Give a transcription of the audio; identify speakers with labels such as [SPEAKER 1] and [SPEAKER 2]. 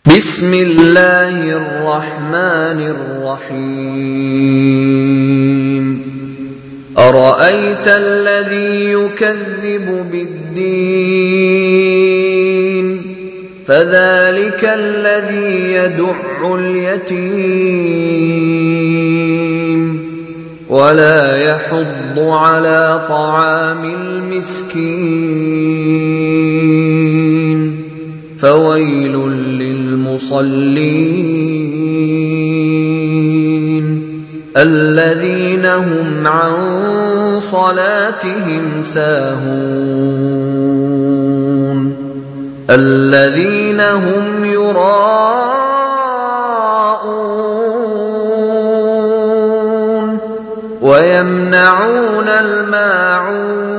[SPEAKER 1] بسم الله الرحمن الرحيم أرأيت الذي يكذب بالدين فذلك الذي يدع اليتيم ولا يحض على طعام المسكين فويل للمصلين الذين هم عن صلاتهم ساهون الذين هم يراءون ويمنعون الماعون